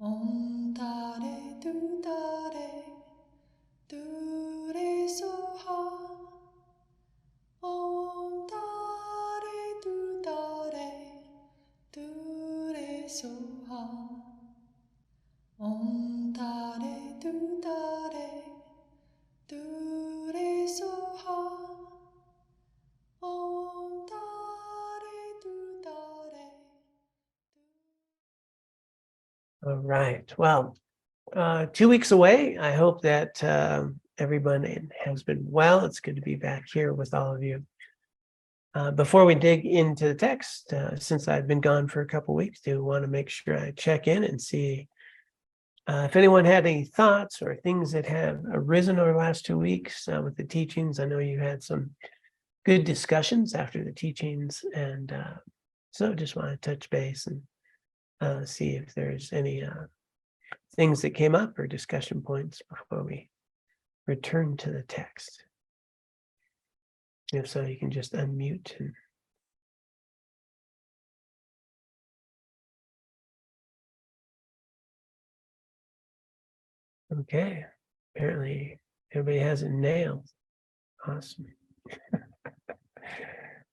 Om Tare Tu Tare Tu Re Soha. Om Tare Tu Tare Tu Re Soha. Om Tare Tu Tare Tu Re Soha. Om Tare Tu Tare. All right. Well, 2 weeks away. I hope that everyone has been well. It's good to be back here with all of you. Before we dig into the text, since I've been gone for a couple weeks, do want to make sure I check in and see if anyone had any thoughts or things that have arisen over the last 2 weeks with the teachings. I know you had some good discussions after the teachings, and so just want to touch base and see if there's any things that came up or discussion points before we return to the text. If so, you can just unmute. Okay, apparently everybody has it nailed. Awesome.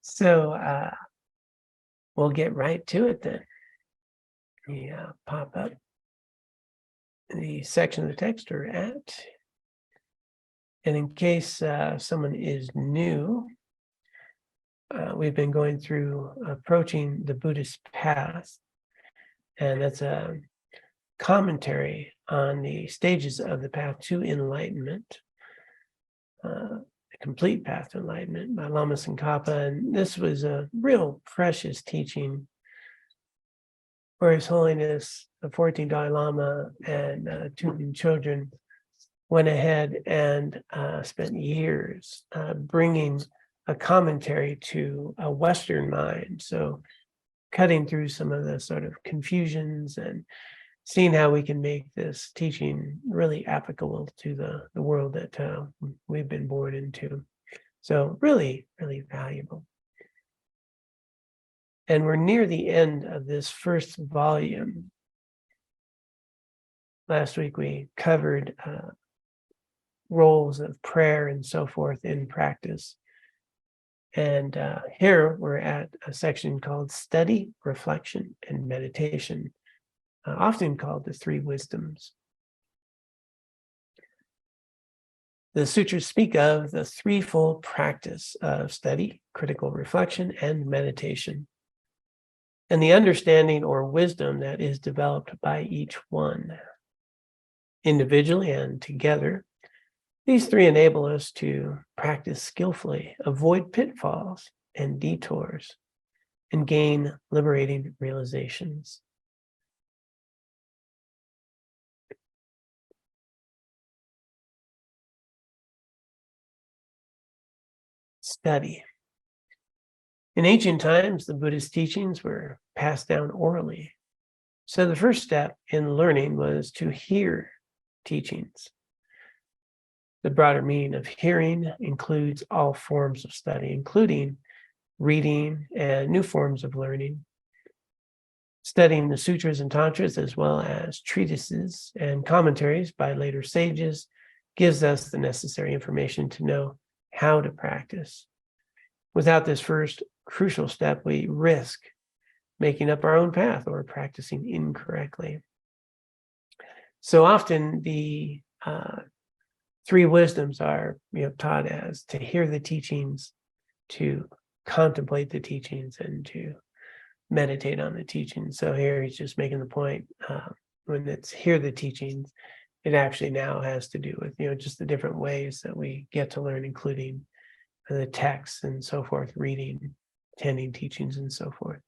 So we'll get right to it then. Yeah, pop up the section of the text we're at. And in case someone is new, we've been going through approaching the Buddhist path, and that's a commentary on the stages of the path to enlightenment, the complete path to enlightenment by Lama Tsongkhapa. And this was a real precious teaching where His Holiness, the 14th Dalai Lama, and two children went ahead and spent years bringing a commentary to a Western mind. So cutting through some of the sort of confusions and seeing how we can make this teaching really applicable to the world that we've been born into. So really, really valuable. And we're near the end of this first volume. Last week we covered roles of prayer and so forth in practice. And here we're at a section called Study, Reflection, and Meditation, often called the Three Wisdoms. The sutras speak of the threefold practice of study, critical reflection, and meditation, and the understanding or wisdom that is developed by each one. Individually and together, these three enable us to practice skillfully, avoid pitfalls and detours, and gain liberating realizations. Study. In ancient times, the Buddhist teachings were passed down orally. So the first step in learning was to hear teachings. The broader meaning of hearing includes all forms of study, including reading and new forms of learning. Studying the sutras and tantras, as well as treatises and commentaries by later sages, gives us the necessary information to know how to practice. Without this first crucial step, we risk making up our own path or practicing incorrectly. So often the three wisdoms are taught as to hear the teachings, to contemplate the teachings, and to meditate on the teachings. So here he's just making the point, when it's hear the teachings, it actually now has to do with just the different ways that we get to learn, including the texts and so forth, reading, attending teachings, and so forth.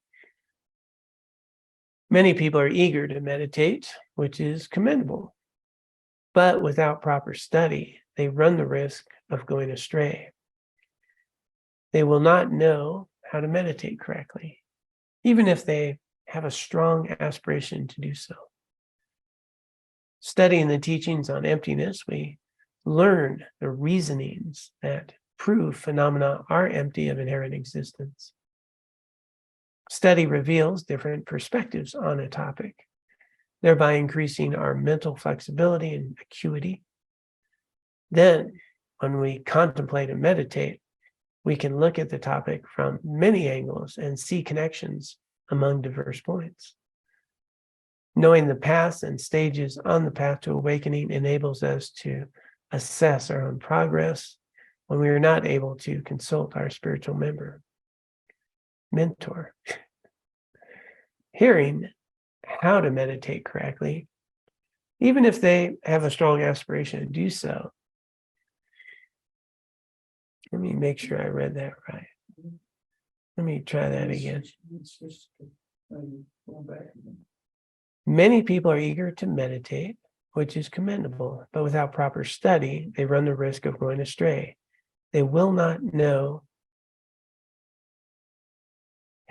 Many people are eager to meditate, which is commendable. But without proper study, they run the risk of going astray. They will not know how to meditate correctly, even if they have a strong aspiration to do so. Studying the teachings on emptiness, we learn the reasonings that prove phenomena are empty of inherent existence. Study reveals different perspectives on a topic. thereby increasing our mental flexibility and acuity. Then, when we contemplate and meditate, we can look at the topic from many angles and see connections among diverse points. Knowing the paths and stages on the path to awakening enables us to assess our own progress when we are not able to consult our spiritual mentor. Hearing how to meditate correctly, even if they have a strong aspiration to do so. Let me make sure I read that right. Let me try that again. Many people are eager to meditate, which is commendable, but without proper study, they run the risk of going astray. They will not know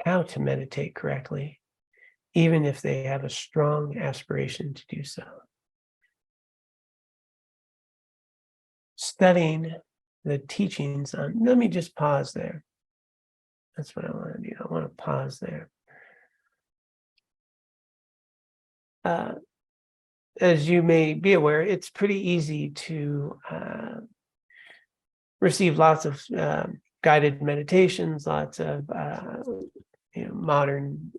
how to meditate correctly, even if they have a strong aspiration to do so. Studying the teachings on, let me just pause there. That's what I want to do. I want to pause there. As you may be aware, it's pretty easy to receive lots of guided meditations, lots of modern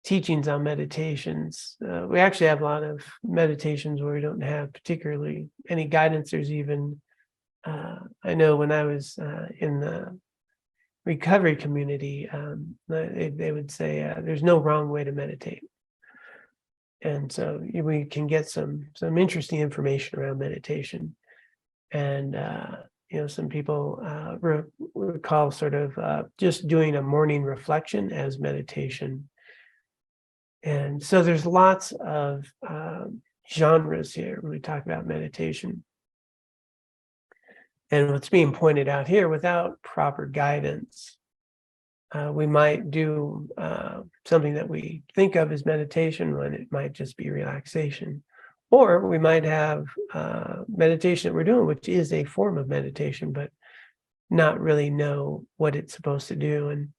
teachings on meditations. We actually have a lot of meditations where we don't have particularly any guidance. There's even, I know when I was in the recovery community, they would say there's no wrong way to meditate. And so we can get some interesting information around meditation. And, some people recall sort of just doing a morning reflection as meditation. And so there's lots of genres here when we talk about meditation. And what's being pointed out here, without proper guidance, we might do something that we think of as meditation when it might just be relaxation. Or we might have meditation that we're doing, which is a form of meditation, but not really know what it's supposed to do. And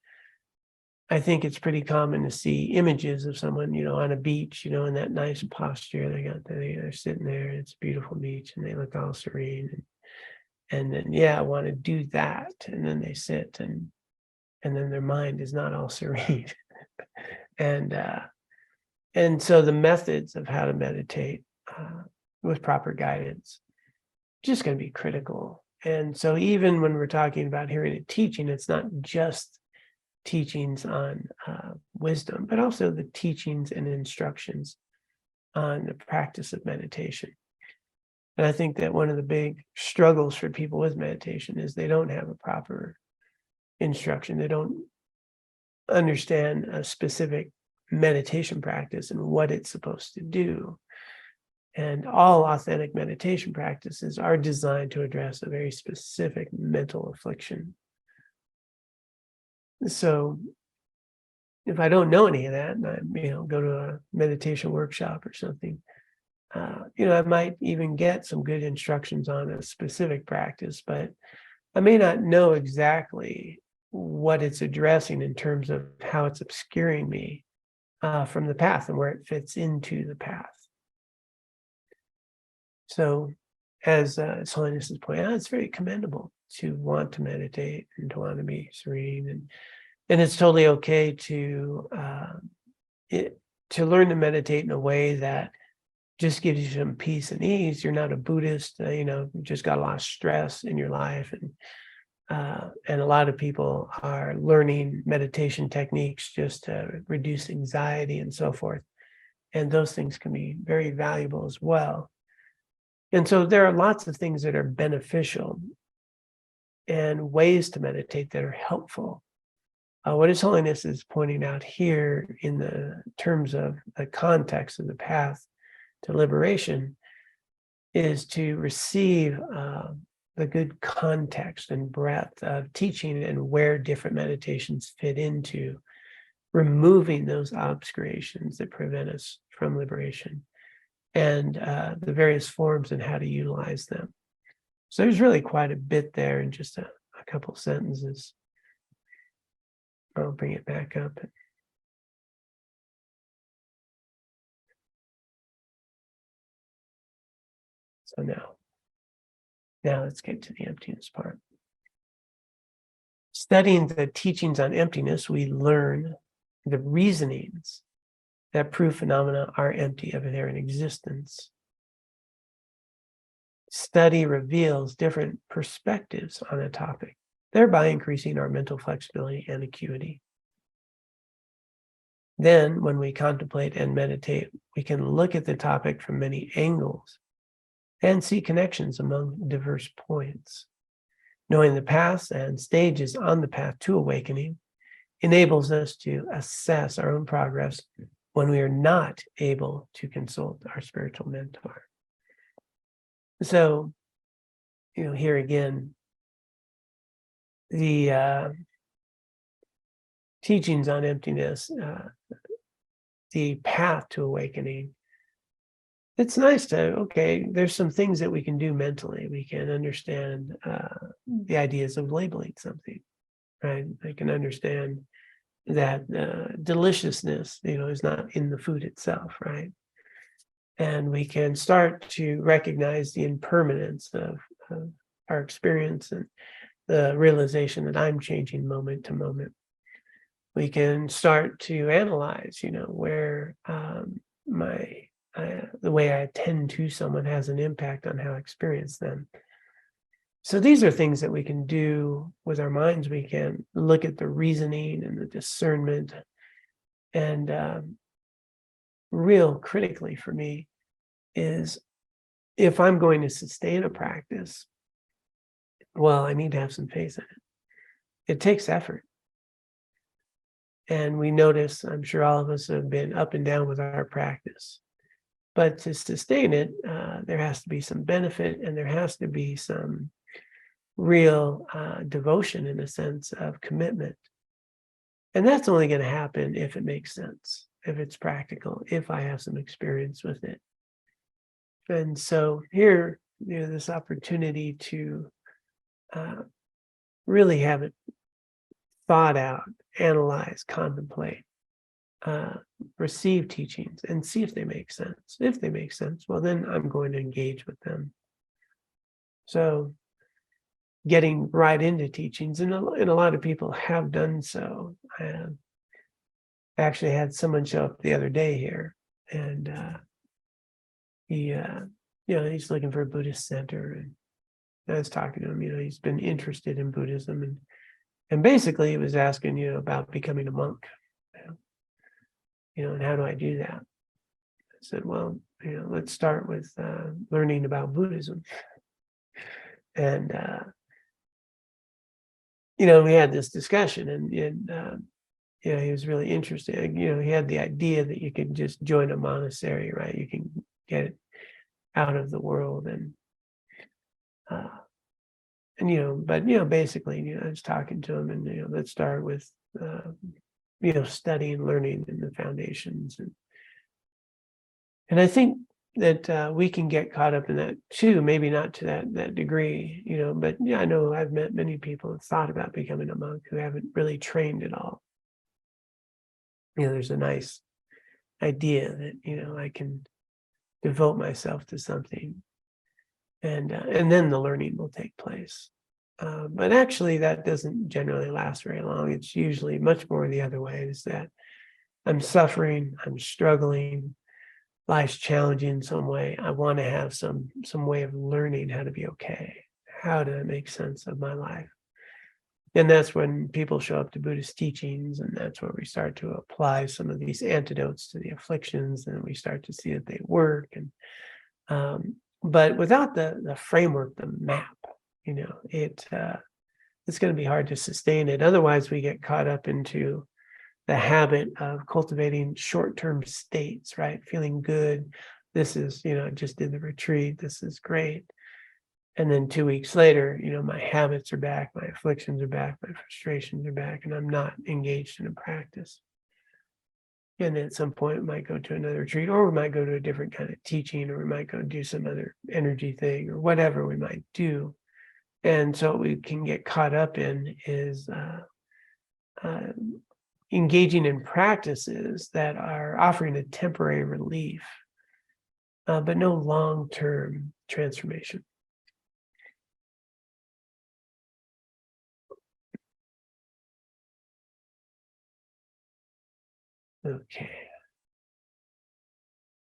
I think it's pretty common to see images of someone, on a beach, in that nice posture. They're sitting there, it's a beautiful beach, and they look all serene. And then, I want to do that. And then they sit and then their mind is not all serene. And so the methods of how to meditate with proper guidance, just going to be critical. And so even when we're talking about hearing a teaching, it's not just teachings on wisdom, but also the teachings and instructions on the practice of meditation. And I think that one of the big struggles for people with meditation is they don't have a proper instruction. They don't understand a specific meditation practice and what it's supposed to do. And all authentic meditation practices are designed to address a very specific mental affliction. So if I don't know any of that, and I go to a meditation workshop or something, I might even get some good instructions on a specific practice, but I may not know exactly what it's addressing in terms of how it's obscuring me from the path and where it fits into the path. So as His Holiness is pointing out, it's very commendable to want to meditate and to want to be serene. And it's totally okay to learn to meditate in a way that just gives you some peace and ease. You're not a Buddhist, you just got a lot of stress in your life. And a lot of people are learning meditation techniques just to reduce anxiety and so forth. And those things can be very valuable as well. And so there are lots of things that are beneficial and ways to meditate that are helpful. What His Holiness is pointing out here in the terms of the context of the path to liberation is to receive the good context and breadth of teaching and where different meditations fit into removing those obscurations that prevent us from liberation, and the various forms and how to utilize them. So there's really quite a bit there in just a couple sentences. I'll bring it back up. So now let's get to the emptiness part. Studying the teachings on emptiness, we learn the reasonings that prove phenomena are empty of inherent existence. Study reveals different perspectives on a topic, thereby increasing our mental flexibility and acuity. Then, when we contemplate and meditate, we can look at the topic from many angles and see connections among diverse points. Knowing the paths and stages on the path to awakening enables us to assess our own progress when we are not able to consult our spiritual mentor. So, here again, the teachings on emptiness, the path to awakening, it's nice to, there's some things that we can do mentally. We can understand the ideas of labeling something, right? I can understand that deliciousness, is not in the food itself, right? And we can start to recognize the impermanence of our experience and the realization that I'm changing moment to moment. We can start to analyze, where the way I attend to someone has an impact on how I experience them. So these are things that we can do with our minds. We can look at the reasoning and the discernment. And real critically for me is, if I'm going to sustain a practice, well, I need to have some faith in it. It takes effort. And we notice, I'm sure all of us have been up and down with our practice. But to sustain it, there has to be some benefit, and there has to be some real devotion, in a sense of commitment. And that's only going to happen if it makes sense, if it's practical, if I have some experience with it. And so here, this opportunity to really have it thought out, analyze, contemplate, receive teachings and see if they make sense. If they make sense, well, then I'm going to engage with them. So getting right into teachings, and a lot of people have done so. I actually had someone show up the other day here, and he's looking for a Buddhist center, and I was talking to him. He's been interested in Buddhism, and basically he was asking, about becoming a monk. And how do I do that? I said, well, let's start with learning about Buddhism. And we had this discussion, and he was really interested. He had the idea that you could just join a monastery, right? You can get it out of the world, but basically, I was talking to him, and let's start with studying, learning in the foundations, and I think that we can get caught up in that too. Maybe not to that degree, but I know I've met many people who thought about becoming a monk who haven't really trained at all. There's a nice idea that I can devote myself to something, and then the learning will take place. But actually, that doesn't generally last very long. It's usually much more the other way, is that I'm suffering, I'm struggling, life's challenging in some way. I want to have some way of learning how to be okay, how to make sense of my life. And that's when people show up to Buddhist teachings, and that's where we start to apply some of these antidotes to the afflictions, and we start to see that they work. And but without the framework, the map, it's going to be hard to sustain it. Otherwise, we get caught up into the habit of cultivating short-term states, right? Feeling good. This is, just did the retreat. This is great. And then 2 weeks later, my habits are back, my afflictions are back, my frustrations are back, and I'm not engaged in a practice. And at some point, we might go to another retreat, or we might go to a different kind of teaching, or we might go do some other energy thing, or whatever we might do. And so what we can get caught up in is engaging in practices that are offering a temporary relief, but no long-term transformation. Okay.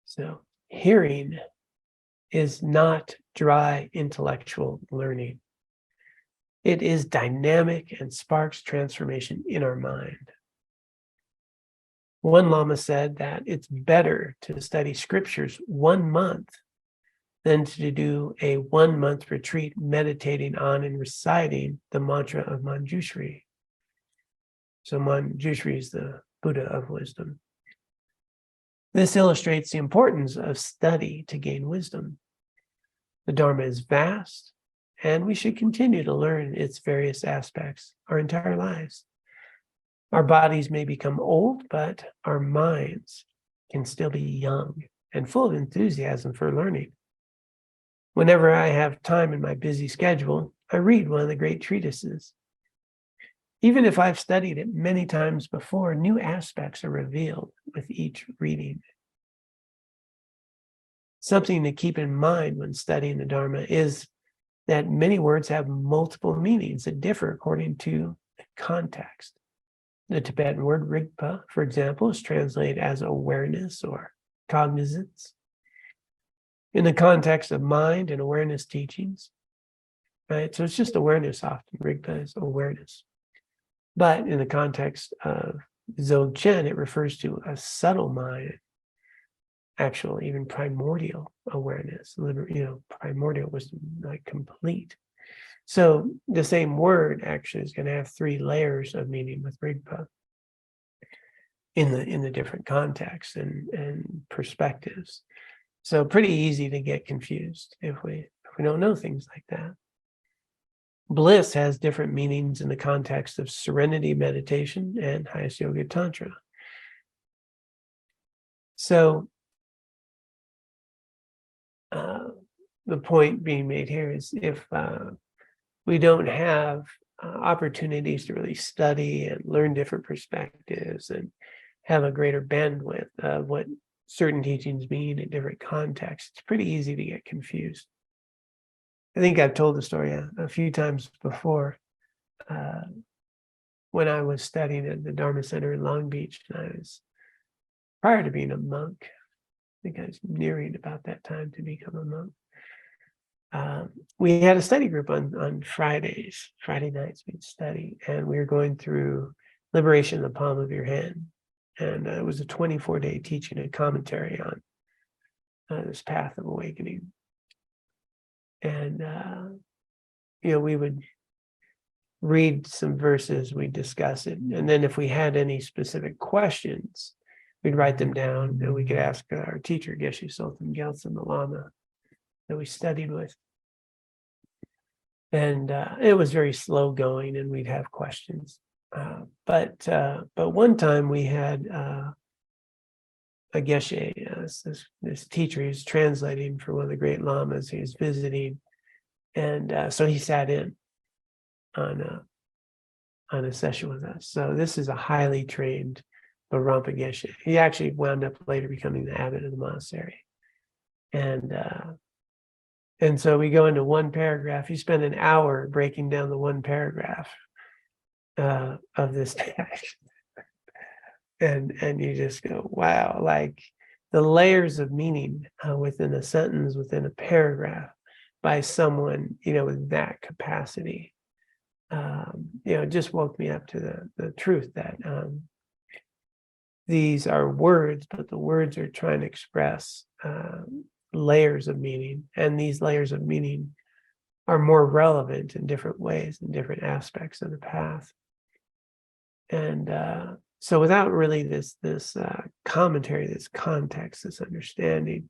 So hearing is not dry intellectual learning. It is dynamic and sparks transformation in our mind. One Lama said that it's better to study scriptures 1 month than to do a 1-month retreat meditating on and reciting the mantra of Manjushri. So Manjushri is the Buddha of wisdom. This illustrates the importance of study to gain wisdom. The Dharma is vast, and we should continue to learn its various aspects our entire lives. Our bodies may become old, but our minds can still be young and full of enthusiasm for learning. Whenever I have time in my busy schedule, I read one of the great treatises. Even if I've studied it many times before, new aspects are revealed with each reading. Something to keep in mind when studying the Dharma is that many words have multiple meanings that differ according to the context. The Tibetan word rigpa, for example, is translated as awareness or cognizance. In the context of mind and awareness teachings, right? So it's just awareness often. Rigpa is awareness. But in the context of Dzogchen, it refers to a subtle mind, actual, even primordial awareness, primordial wisdom, like complete. So the same word actually is going to have 3 layers of meaning with Rigpa in the different contexts and perspectives. So pretty easy to get confused if we don't know things like that. Bliss has different meanings in the context of serenity meditation and highest yoga tantra. So the point being made here is if we don't have opportunities to really study and learn different perspectives and have a greater bandwidth of what certain teachings mean in different contexts, it's pretty easy to get confused. I think I've told the story a few times before. When I was studying at the Dharma Center in Long Beach, and I was, prior to being a monk, I think I was nearing about that time to become a monk. We had a study group on Fridays. Friday nights we'd study, and we were going through Liberation in the Palm of Your Hand. And it was a 24-day teaching and commentary on this path of awakening. And, we would read some verses, we'd discuss it. And then if we had any specific questions, we'd write them down and we could ask our teacher, Geshe Sultan Gyaltsen, the Lama that we studied with. And it was very slow going and we'd have questions. But one time we had a Geshe, this teacher, he was translating for one of the great lamas. He was visiting, and so he sat in on a session with us. So this is a highly trained Barampa Geshe. He actually wound up later becoming the abbot of the monastery, and so we go into one paragraph. He spent an hour breaking down the one paragraph of this text. And you just go, wow, like the layers of meaning within a sentence, within a paragraph by someone, with that capacity, just woke me up to the truth that these are words, but the words are trying to express layers of meaning. And these layers of meaning are more relevant in different ways, in different aspects of the path. And so without really this commentary, this context, this understanding,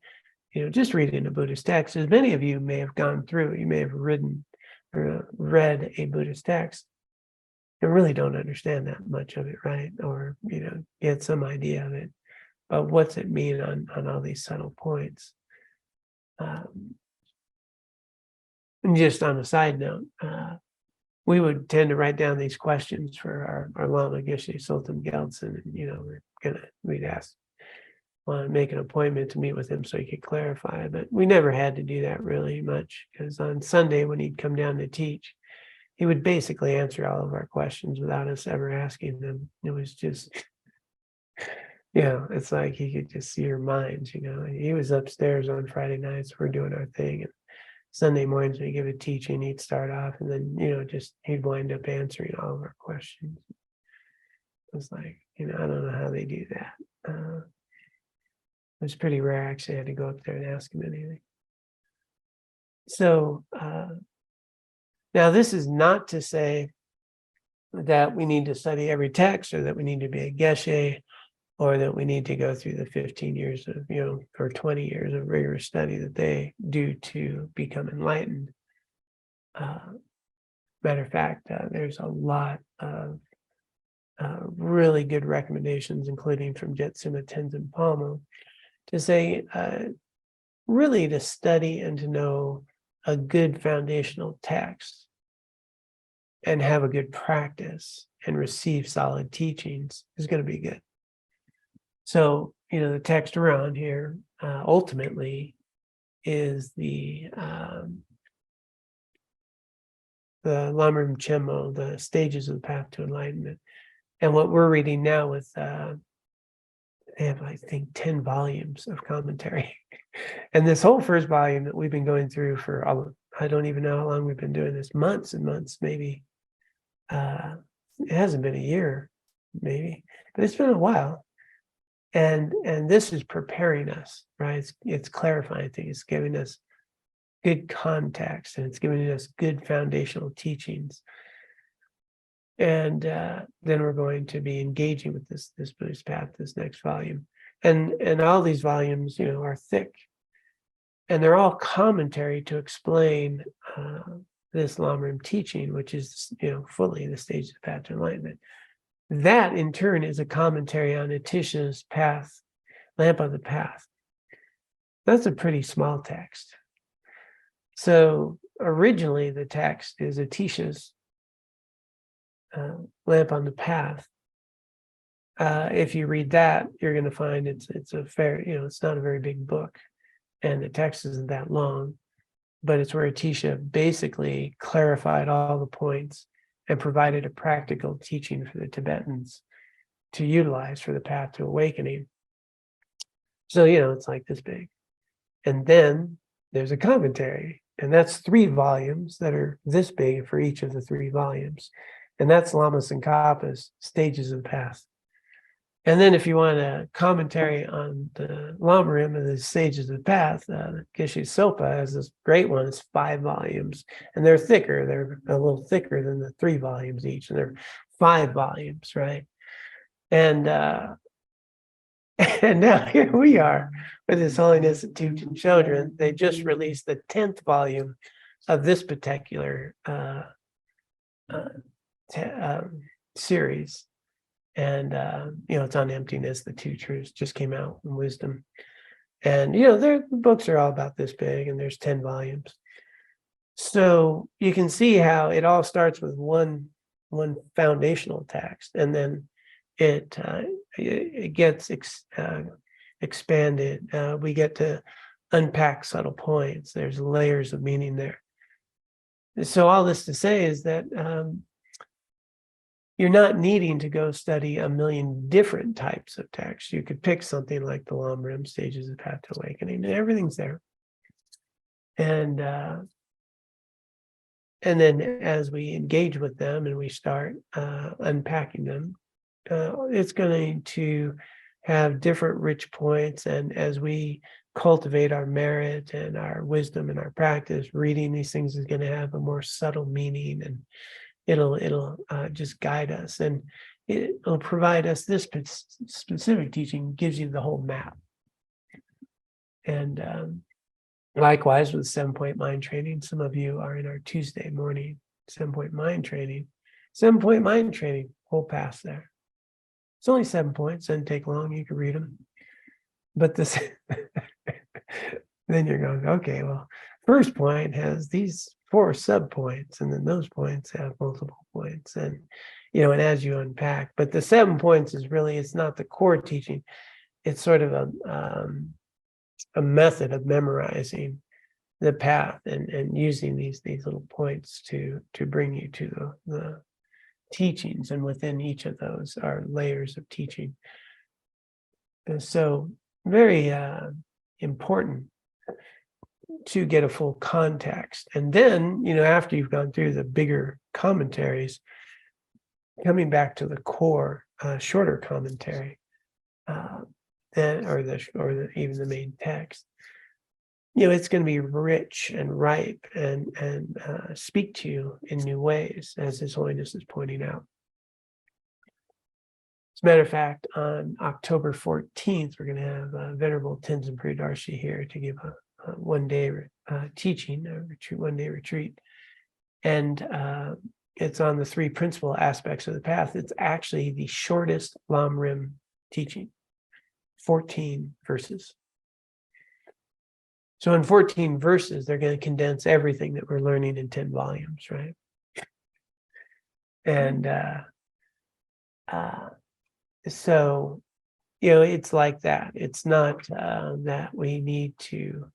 just reading a Buddhist text, as many of you may have gone through, you may have read a Buddhist text and really don't understand that much of it, right? Or, get some idea of it. But what's it mean on all these subtle points? And just on a side note, we would tend to write down these questions for our Lama Geshe Sultan Gyaltsen, and we'd ask, want to make an appointment to meet with him so he could clarify. But we never had to do that really much, because on Sunday when he'd come down to teach, he would basically answer all of our questions without us ever asking them. It was just, it's like he could just see our minds, He was upstairs on Friday nights, we're doing our thing. And Sunday mornings when he give a teaching, he'd start off and then, he'd wind up answering all of our questions. It was like, I don't know how they do that. It was pretty rare. Actually, I had to go up there and ask him anything. So now this is not to say that we need to study every text, or that we need to be a geshe, or that we need to go through the 15 years of, or 20 years of rigorous study that they do to become enlightened. Matter of fact, there's a lot of really good recommendations, including from Jetsuma Tenzin Palmo, to say, really to study and to know a good foundational text and have a good practice and receive solid teachings is going to be good. So, the text around here ultimately is the Lamrim Chenmo, the stages of the path to enlightenment. And what we're reading now with, they have, I think, 10 volumes of commentary. And this whole first volume that we've been going through for, I don't even know how long we've been doing this, months and months, maybe. It hasn't been a year, maybe, but it's been a while. And this is preparing us, right? It's clarifying things, it's giving us good context, and it's giving us good foundational teachings. And then we're going to be engaging with this Buddhist path, this next volume. And all these volumes, are thick. And they're all commentary to explain this Lamrim teaching, which is, fully the stage of the path to enlightenment. That, in turn, is a commentary on Atisha's path, Lamp on the Path. That's a pretty small text. So originally, the text is Atisha's Lamp on the Path. If you read that, you're going to find it's a fair, it's not a very big book, and the text isn't that long, but it's where Atisha basically clarified all the points and provided a practical teaching for the Tibetans to utilize for the path to awakening. So, it's like this big. And then there's a commentary, and that's 3 volumes that are this big for each of the 3 volumes. And that's Lama Tsongkhapa's Stages of the Path. And then if you want a commentary on the Lamrim and the Stages of the Path, Geshe Sopa has this great one. It's 5 volumes, and they're thicker. They're a little thicker than the 3 volumes each, and they're 5 volumes, right? And and now here we are with His Holiness and Tubchen Children. They just released the 10th volume of this particular series. And, it's on emptiness. The 2 truths just came out in wisdom. And, the books are all about this big, and there's 10 volumes. So you can see how it all starts with one foundational text, and then it gets expanded. We get to unpack subtle points. There's layers of meaning there. So all this to say is that you're not needing to go study a million different types of texts. You could pick something like the Lamrim, Stages of the Path to Awakening, and everything's there. And then as we engage with them and we start unpacking them, it's going to have different rich points. And as we cultivate our merit and our wisdom and our practice, reading these things is going to have a more subtle meaning, and it'll just guide us, and it'll provide us this specific teaching gives you the whole map. And likewise with 7-point mind training, some of you are in our Tuesday morning 7-point mind training. 7-point mind training, whole pass there. It's only 7 points, doesn't take long, you can read them. But this, then you're going, okay, well, first point has these 4 sub-points, and then those points have multiple points, and and as you unpack, but the 7 points is really, it's not the core teaching, it's sort of a method of memorizing the path and using these little points to bring you to the teachings, and within each of those are layers of teaching. And so very important to get a full context. And then, after you've gone through the bigger commentaries, coming back to the core shorter commentary, then even the main text, it's going to be rich and ripe and speak to you in new ways, as His Holiness is pointing out. As a matter of fact, on October 14th, we're going to have Venerable Tenzin Priyadarshi here to give a one-day teaching, a retreat, one-day retreat. And it's on the three principal aspects of the path. It's actually the shortest Lam Rim teaching, 14 verses. So in 14 verses, they're going to condense everything that we're learning in 10 volumes, right? And so, it's like that. It's not that we need to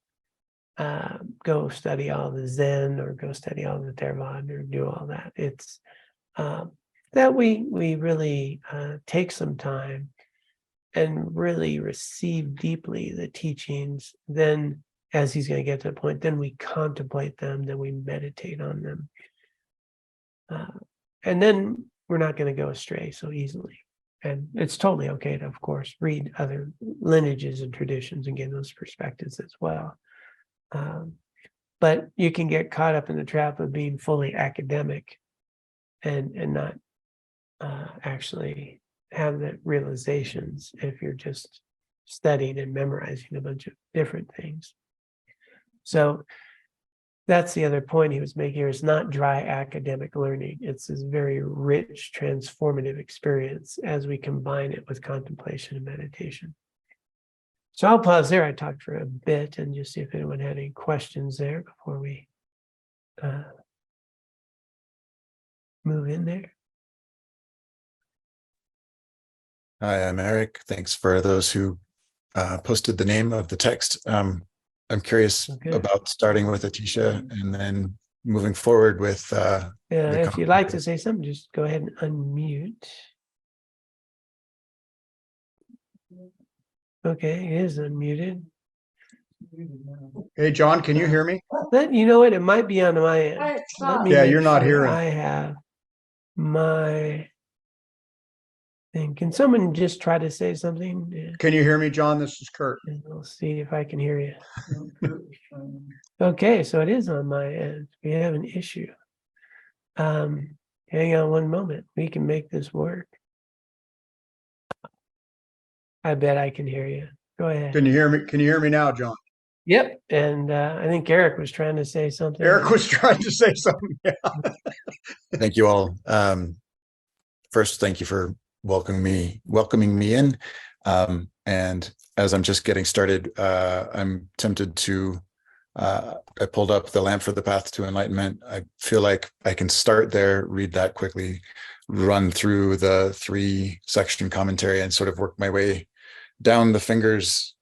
go study all the Zen or go study all the Theravada or do all that. It's that we really take some time and really receive deeply the teachings. Then, as he's going to get to the point, then we contemplate them, then we meditate on them. And then we're not going to go astray so easily. And it's totally okay to, of course, read other lineages and traditions and get those perspectives as well. But you can get caught up in the trap of being fully academic and not actually have the realizations if you're just studying and memorizing a bunch of different things. So that's the other point he was making here. It's not dry academic learning. It's this very rich, transformative experience as we combine it with contemplation and meditation. So I'll pause there. I talked for a bit and just see if anyone had any questions there before we move in there. Hi, I'm Eric. Thanks for those who posted the name of the text. I'm curious about starting with Atisha and then moving forward with if you'd like to say something, just go ahead and unmute. Okay, it is unmuted. Hey, John, can you hear me? You know what? It might be on my end. Let me you're not hearing. I have my thing. Can someone just try to say something? Yeah. Can you hear me, John? This is Kurt. And we'll see if I can hear you. Okay, so it is on my end. We have an issue. Hang on one moment. We can make this work. I bet I can hear you. Go ahead. Can you hear me? Can you hear me now, John? Yep. And I think Eric was trying to say something. Eric was trying to say something. Yeah. Thank you all. First, thank you for welcoming me in. And as I'm just getting started, I'm tempted to, I pulled up The Lamp for the Path to Enlightenment. I feel like I can start there, read that quickly, run through the 3-section commentary and sort of work my way down the fingers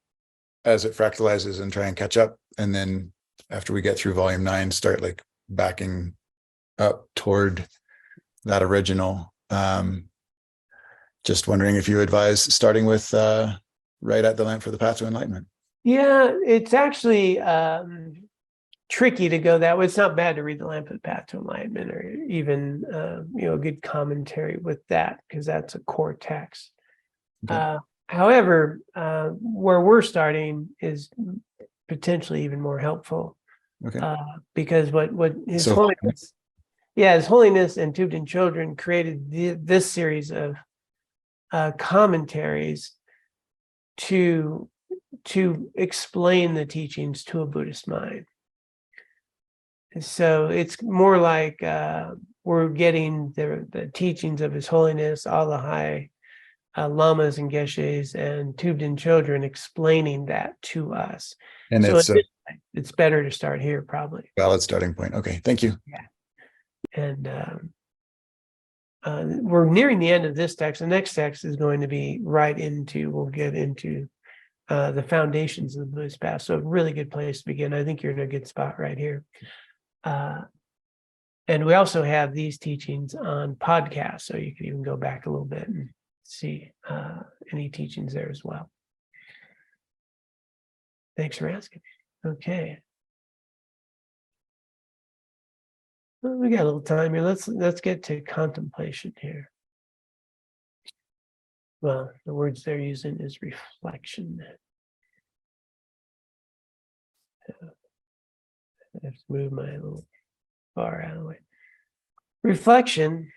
as it fractalizes and try and catch up. And then after we get through volume 9, start like backing up toward that original. Just wondering if you advise starting with right at The Lamp for the Path to Enlightenment. Yeah, it's actually tricky to go that way. It's not bad to read The Lamp for the Path to Enlightenment, or even a good commentary with that, because that's a core text. Okay. However, where we're starting is potentially even more helpful. Okay. Because what His Holiness, His Holiness and Tubden Children created this series of commentaries to explain the teachings to a Buddhist mind. And so it's more like we're getting the teachings of His Holiness, all the high lamas and geshes and Tubden Children explaining that to us. And so it's better to start here, probably. Valid starting point. Okay, thank you. Yeah. And we're nearing the end of this text. The next text is going to be we'll get into the foundations of the Buddhist path. So a really good place to begin. I think you're in a good spot right here. And we also have these teachings on podcasts, so you can even go back a little bit and see any teachings there as well. Thanks for asking. Okay. Well, we got a little time here. Let's get to contemplation here. Well, the words they're using is reflection. I have to move my little bar out of the way. Reflection,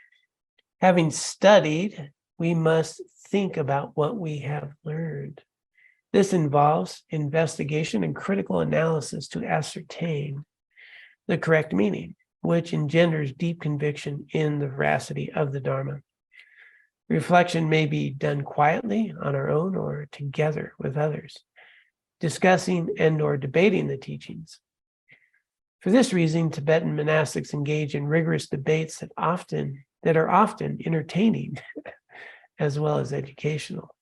having studied, we must think about what we have learned. This involves investigation and critical analysis to ascertain the correct meaning, which engenders deep conviction in the veracity of the Dharma. Reflection may be done quietly on our own or together with others, discussing and or debating the teachings. For this reason, Tibetan monastics engage in rigorous debates that are often entertaining as well as educational.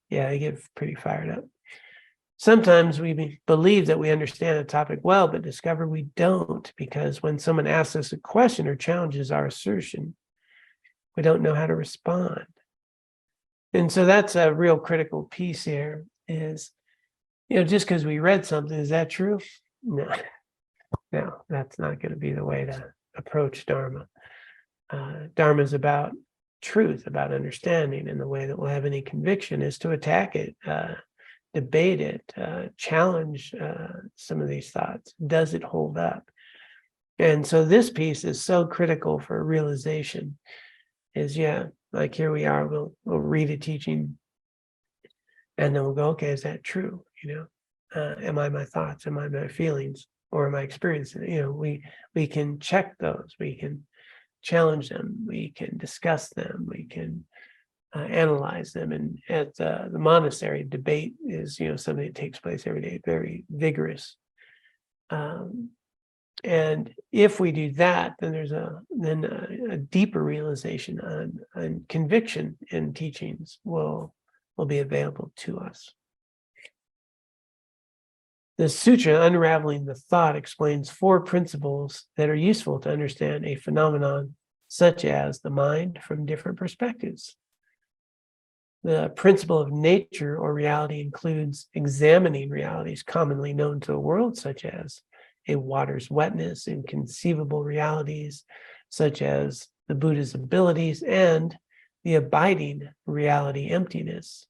Yeah, they get pretty fired up. Sometimes we believe that we understand a topic well, but discover we don't, because when someone asks us a question or challenges our assertion, we don't know how to respond. And so that's a real critical piece here is, just because we read something, is that true? No, that's not going to be the way to approach Dharma. Dharma is about truth, about understanding, and the way that we'll have any conviction is to attack it, debate it, challenge some of these thoughts. Does it hold up? And so this piece is so critical for realization is, like here we are, we'll read a teaching and then we'll go, okay, is that true? Am I my thoughts? Am I my feelings? Or am I experiencing it? We can check those. We can challenge them. We can discuss them. We can analyze them. And at the monastery, debate is something that takes place every day, very vigorous. And if we do that, then there's a deeper realization and conviction in teachings will be available to us. The Sutra, Unraveling the Thought, explains 4 principles that are useful to understand a phenomenon such as the mind from different perspectives. The principle of nature or reality includes examining realities commonly known to the world, such as a water's wetness, inconceivable realities, such as the Buddha's abilities, and the abiding reality emptiness.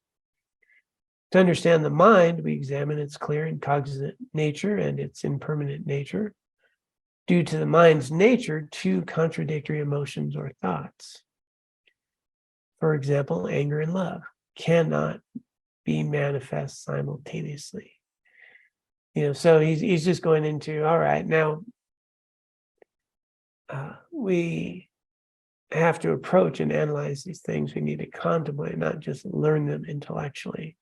To understand the mind, we examine its clear and cognizant nature and its impermanent nature. Due to the mind's nature, 2 contradictory emotions or thoughts. For example, anger and love cannot be manifest simultaneously. So he's just going into, all right, now we have to approach and analyze these things. We need to contemplate, not just learn them intellectually.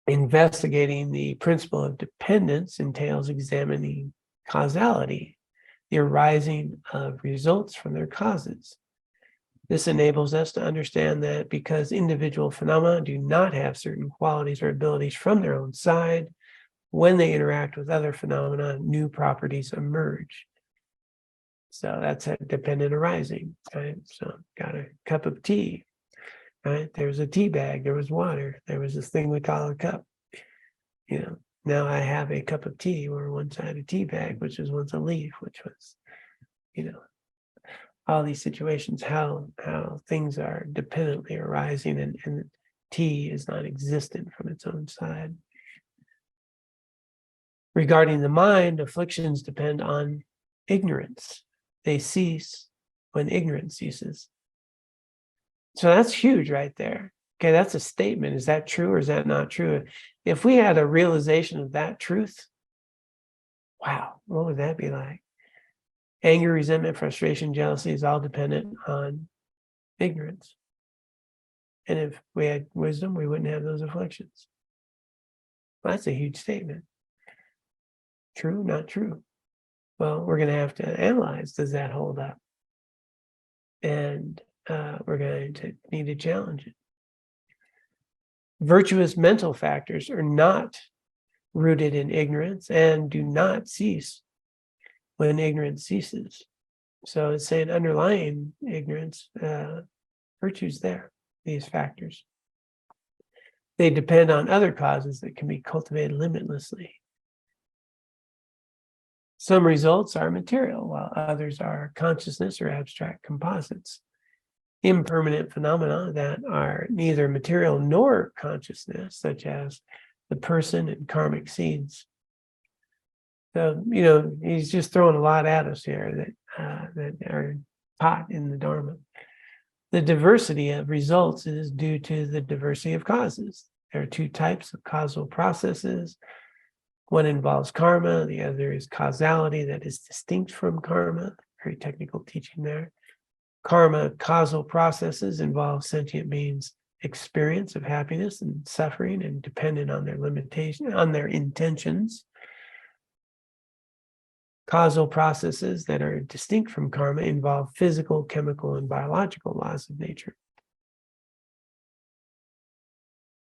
Investigating the principle of dependence entails examining causality, the arising of results from their causes. This enables us to understand that because individual phenomena do not have certain qualities or abilities from their own side, when they interact with other phenomena, new properties emerge. So that's a dependent arising, right? So got a cup of tea, right? There was a tea bag, there was water, there was this thing we call a cup. Now I have a cup of tea where one side a tea bag, which was once a leaf, which was, all these situations, how things are dependently arising and tea is not existent from its own side. Regarding the mind, afflictions depend on ignorance. They cease when ignorance ceases. So that's huge right there. Okay, that's a statement. Is that true or is that not true? If we had a realization of that truth, wow, what would that be like? Anger, resentment, frustration, jealousy is all dependent on ignorance. And if we had wisdom, we wouldn't have those afflictions. Well, that's a huge statement. True, not true? Well, we're going to have to analyze, does that hold up? And we're going to need to challenge it. Virtuous mental factors are not rooted in ignorance and do not cease when ignorance ceases. So it's saying underlying ignorance, virtue's there, these factors. They depend on other causes that can be cultivated limitlessly. Some results are material, while others are consciousness or abstract composites. Impermanent phenomena that are neither material nor consciousness, such as the person and karmic seeds. So, he's just throwing a lot at us here that are taught in the Dharma. The diversity of results is due to the diversity of causes. There are two types of causal processes. One involves karma, the other is causality that is distinct from karma. Very technical teaching there. Karma causal processes involve sentient beings' experience of happiness and suffering and dependent on their limitation, on their intentions. Causal processes that are distinct from karma involve physical, chemical, and biological laws of nature.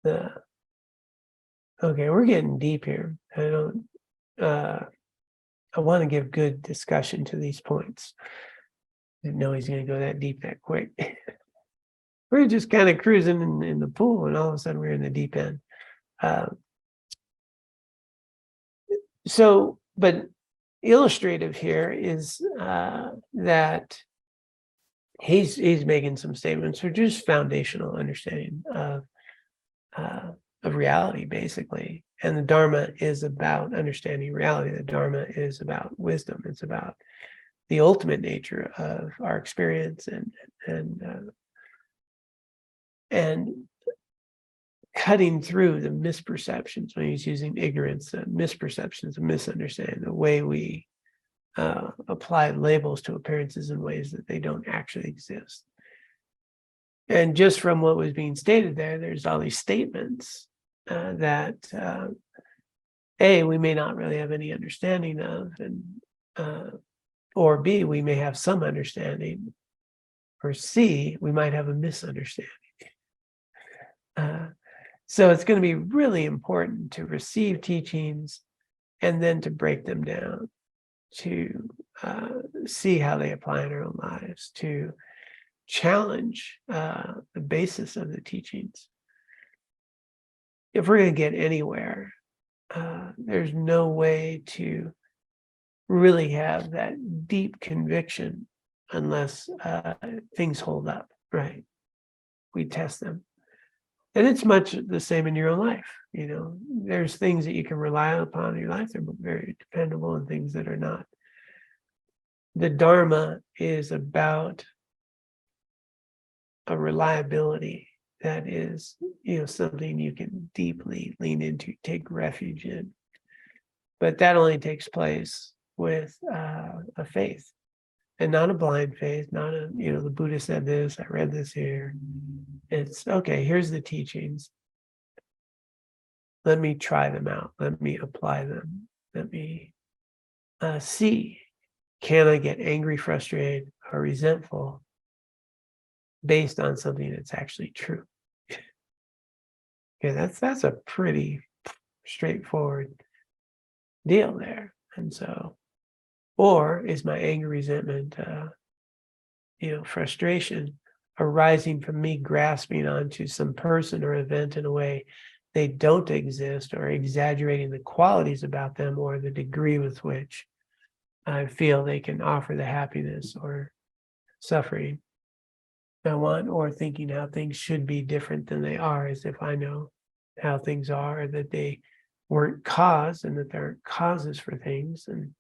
Okay, we're getting deep here. I want to give good discussion to these points. Didn't know he's going to go that deep that quick. We're just kind of cruising in the pool, and all of a sudden we're in the deep end. But illustrative here is that he's making some statements which are just foundational understanding of reality, basically. And the Dharma is about understanding reality. The Dharma is about wisdom. It's about the ultimate nature of our experience and cutting through the misperceptions. When he's using ignorance, misperceptions, misunderstanding, the way we apply labels to appearances in ways that they don't actually exist. And just from what was being stated there's all these statements that A, we may not really have any understanding of, and or B, we may have some understanding, or C, we might have a misunderstanding. So it's going to be really important to receive teachings and then to break them down, to see how they apply in our own lives, to challenge the basis of the teachings. If we're going to get anywhere, there's no way to really have that deep conviction unless things hold up, right? We test them. And it's much the same in your own life. There's things that you can rely upon in your life. They're very dependable, and things that are not. The Dharma is about a reliability that is, something you can deeply lean into, take refuge in. But that only takes place with a faith, and not a blind faith, not the Buddha said this, I read this here. It's, okay, here's the teachings. Let me try them out. Let me apply them. Let me see, can I get angry, frustrated, or resentful based on something that's actually true? Okay, that's a pretty straightforward deal there. And so, or is my anger, resentment, frustration arising from me grasping onto some person or event in a way they don't exist, or exaggerating the qualities about them or the degree with which I feel they can offer the happiness or suffering I want, or thinking how things should be different than they are, as if I know how things are, or that they weren't caused and that there aren't causes for things. And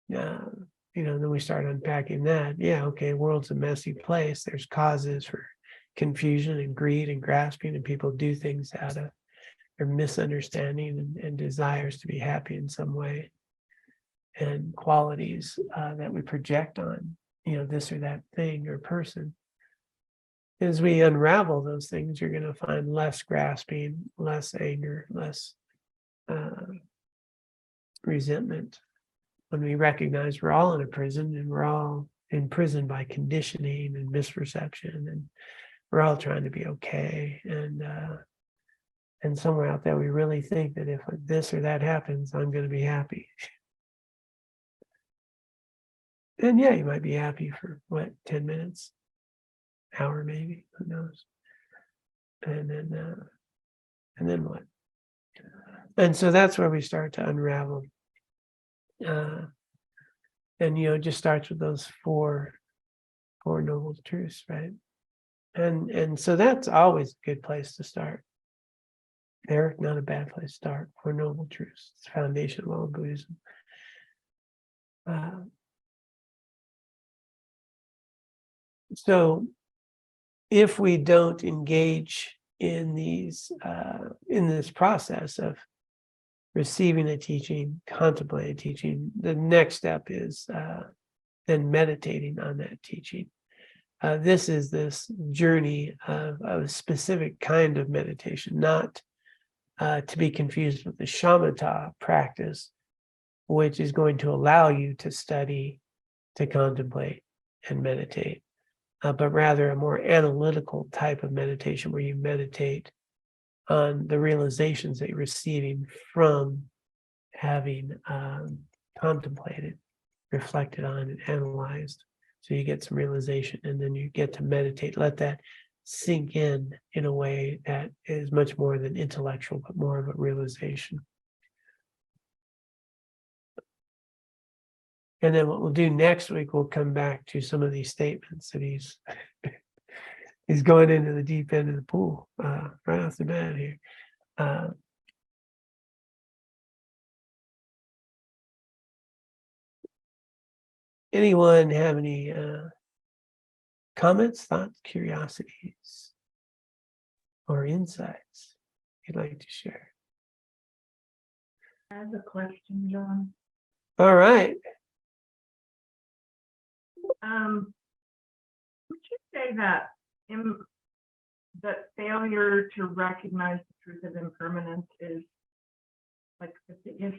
then we start unpacking that. Yeah, okay, world's a messy place. There's causes for confusion and greed and grasping, and people do things out of their misunderstanding and desires to be happy in some way, and qualities that we project on, this or that thing or person. As we unravel those things, you're going to find less grasping, less anger, less resentment. When we recognize we're all in a prison, and we're all imprisoned by conditioning and misperception, and we're all trying to be okay. And And somewhere out there, we really think that if this or that happens, I'm going to be happy. And yeah, you might be happy for 10 minutes, hour maybe, who knows? And then what? And so that's where we start to unravel. And it just starts with those four noble truths, right? And so that's always a good place to start. They're not a bad place to start. Four noble truths. It's the foundation of all Buddhism. So if we don't engage in this process of receiving a teaching, contemplating a teaching, the next step is then meditating on that teaching. This is this journey of a specific kind of meditation, not to be confused with the shamatha practice, which is going to allow you to study, to contemplate, and meditate, but rather a more analytical type of meditation where you meditate on the realizations that you're receiving from having contemplated, reflected on, and analyzed. So you get some realization, and then you get to meditate. Let that sink in a way that is much more than intellectual, but more of a realization. And then what we'll do next week, we'll come back to some of these statements that he's going into the deep end of the pool right off the bat here. Anyone have any comments, thoughts, curiosities, or insights you'd like to share? I have a question, John. All right. Would you say that failure to recognize the truth of impermanence is like the biggest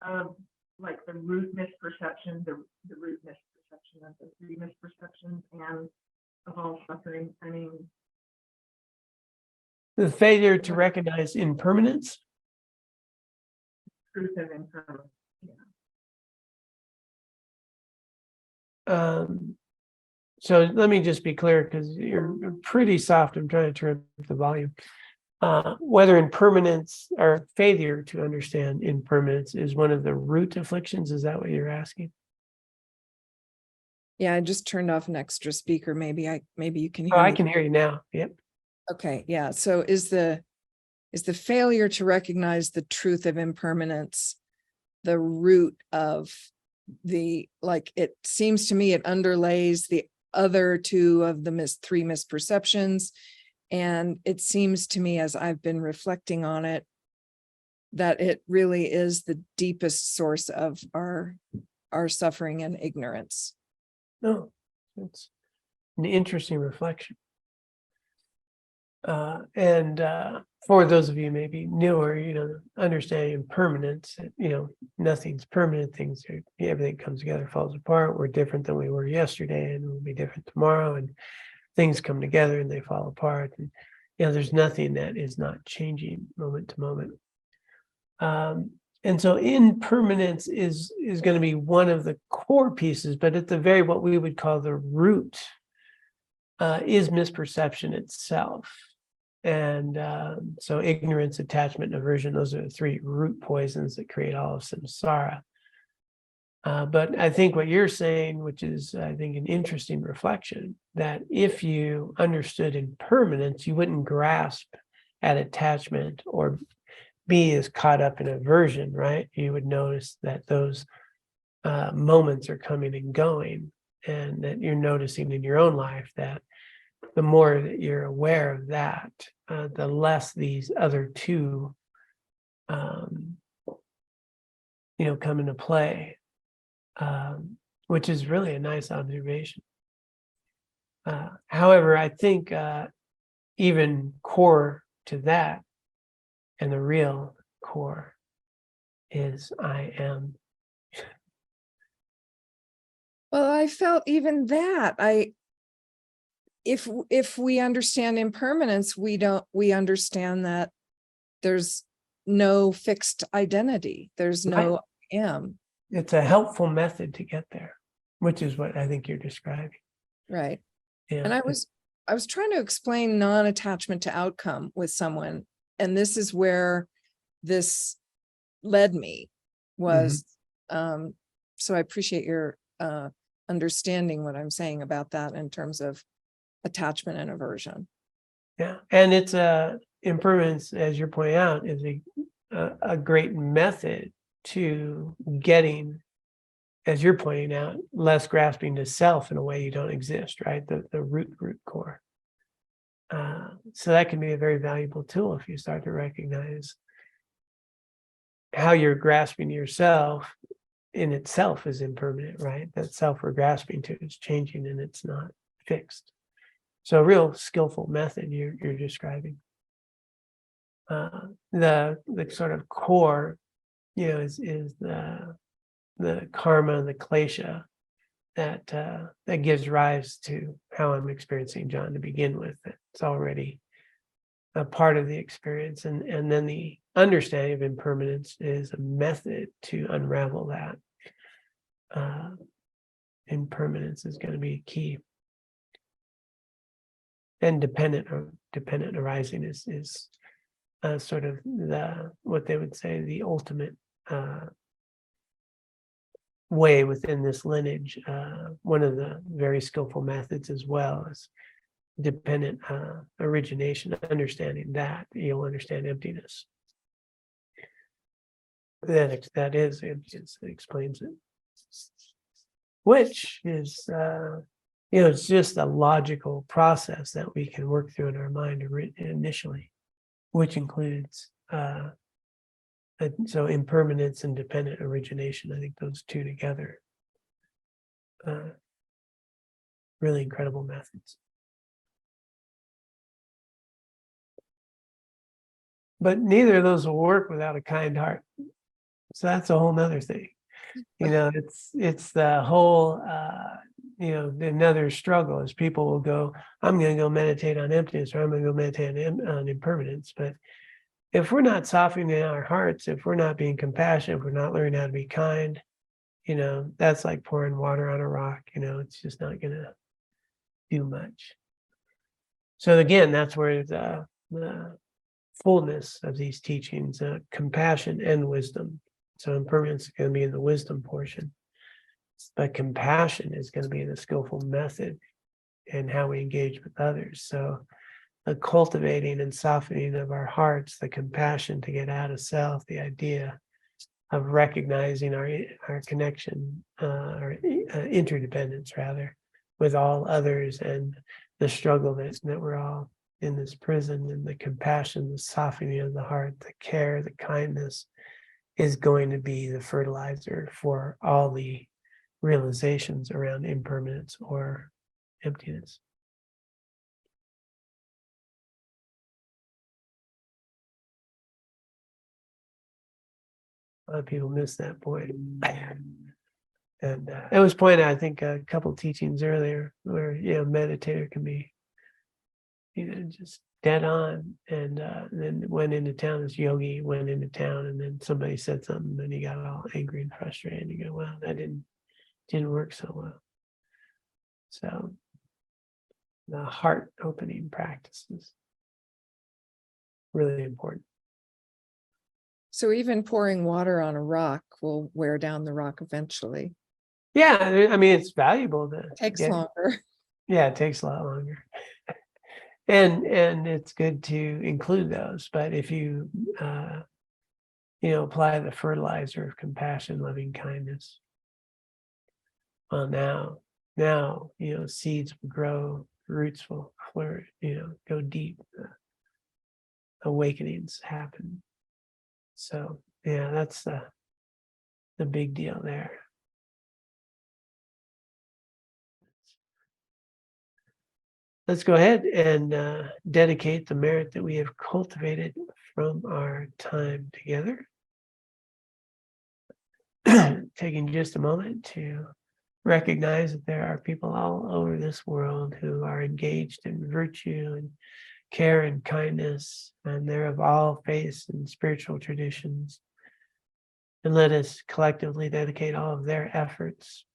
of like the root misperception, the root misperception of the three misperceptions and of all suffering? I mean, The failure to recognize impermanence. truth of impermanence. So let me just be clear, because you're pretty soft. I'm trying to turn up the volume. Whether impermanence or failure to understand impermanence is one of the root afflictions. Is that what you're asking? Yeah, I just turned off an extra speaker. Maybe you can hear Oh, I me. can hear you now. Yep. Okay, yeah. So is the failure to recognize the truth of impermanence the root of it seems to me it underlays the other two of the three misperceptions. And it seems to me, as I've been reflecting on it, that it really is the deepest source of our suffering and ignorance. No, it's an interesting reflection. And for those of you maybe newer, understanding impermanence, nothing's permanent. Everything comes together, falls apart. We're different than we were yesterday, and we'll be different tomorrow. And things come together and they fall apart. And there's nothing that is not changing moment to moment. And so impermanence is going to be one of the core pieces, but at the very what we would call the root is misperception itself. And so ignorance, attachment, and aversion, those are the three root poisons that create all of samsara. But I think what you're saying, which is, I think, an interesting reflection, that if you understood impermanence, you wouldn't grasp at attachment or be as caught up in aversion, right? You would notice that those moments are coming and going, and that you're noticing in your own life that the more that you're aware of that, the less these other two, come into play, which is really a nice observation. However, I think even core to that, and the real core, is I am. Well, I felt even that if we understand impermanence, we understand that there's no fixed identity. There's no I am. It's a helpful method to get there, which is what I think you're describing. Right. Yeah. And I was trying to explain non-attachment to outcome with someone, and this is where this led me was, so I appreciate your understanding what I'm saying about that in terms of attachment and aversion. Yeah. And it's impermanence, as you're pointing out, is a great method to getting, as you're pointing out, less grasping to self in a way you don't exist, right? The root core. So that can be a very valuable tool if you start to recognize how you're grasping yourself in itself is impermanent, right? That self we're grasping to is changing and it's not fixed. So a real skillful method you're describing. The sort of core, is the karma, the klesha that gives rise to how I'm experiencing John to begin with. It's already a part of the experience, and then the understanding of impermanence is a method to unravel that. Impermanence is going to be key. And dependent arising is sort of what they would say the ultimate way within this lineage. One of the very skillful methods as well is dependent origination. Understanding that, you'll understand emptiness. That is emptiness. It explains it, which is it's just a logical process that we can work through in our mind initially, which includes so impermanence and dependent origination. I think those two together, really incredible methods. But neither of those will work without a kind heart. So that's a whole nother thing. It's the whole another struggle is people will go, I'm going to go meditate on emptiness, or I'm going to go meditate on impermanence. But if we're not softening our hearts, if we're not being compassionate, if we're not learning how to be kind, that's like pouring water on a rock. It's just not going to do much. So again, that's where the fullness of these teachings, compassion and wisdom. So impermanence is going to be in the wisdom portion, but compassion is going to be the skillful method in how we engage with others. So the cultivating and softening of our hearts, the compassion to get out of self, the idea of recognizing our connection, our interdependence rather, with all others, and the struggle that we're all in this prison, and the compassion, the softening of the heart, the care, the kindness is going to be the fertilizer for all the realizations around impermanence or emptiness. A lot of people miss that point. And it was pointed out, I think, a couple teachings earlier where, meditator can be, just dead on. And then went into town, this yogi went into town, and then somebody said something, and he got all angry and frustrated. And you go, well, that didn't work so well. So the heart opening practices really important. So even pouring water on a rock will wear down the rock eventually. Yeah, I mean, it's valuable to Takes longer. Yeah, it takes a lot longer. And it's good to include those. But if you apply the fertilizer of compassion, loving kindness, well, now seeds will grow, roots will flourish, go deep, awakenings happen. So yeah, that's the big deal there. Let's go ahead and dedicate the merit that we have cultivated from our time together. Taking just a moment to recognize that there are people all over this world who are engaged in virtue and care and kindness, and they're of all faiths and spiritual traditions. And let us collectively dedicate all of their efforts,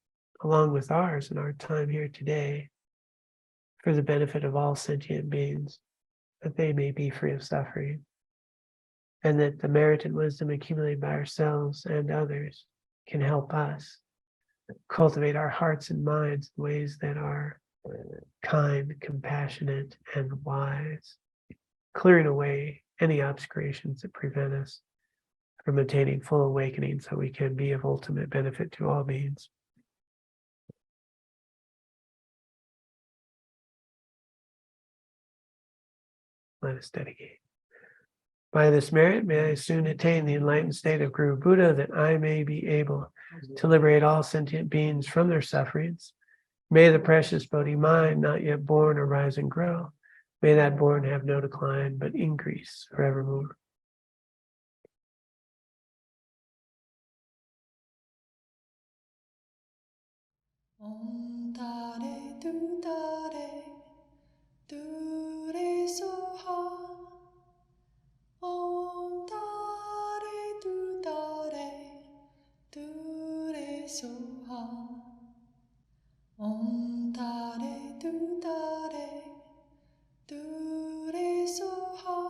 along with ours and our time here today, for the benefit of all sentient beings, that they may be free of suffering, and that the merit and wisdom accumulated by ourselves and others can help us cultivate our hearts and minds in ways that are kind, compassionate, and wise, clearing away any obscurations that prevent us from attaining full awakening so we can be of ultimate benefit to all beings. Let us dedicate. By this merit, may I soon attain the enlightened state of Guru Buddha, that I may be able to liberate all sentient beings from their sufferings. May the precious Bodhi mind, not yet born, arise and grow. May that born have no decline, but increase forevermore. Om Tare Tu Tare Tu Re Soha. Om Tare Tu Tare Tu Re Soha. Om Tare Tu Tare Tu Re Soha.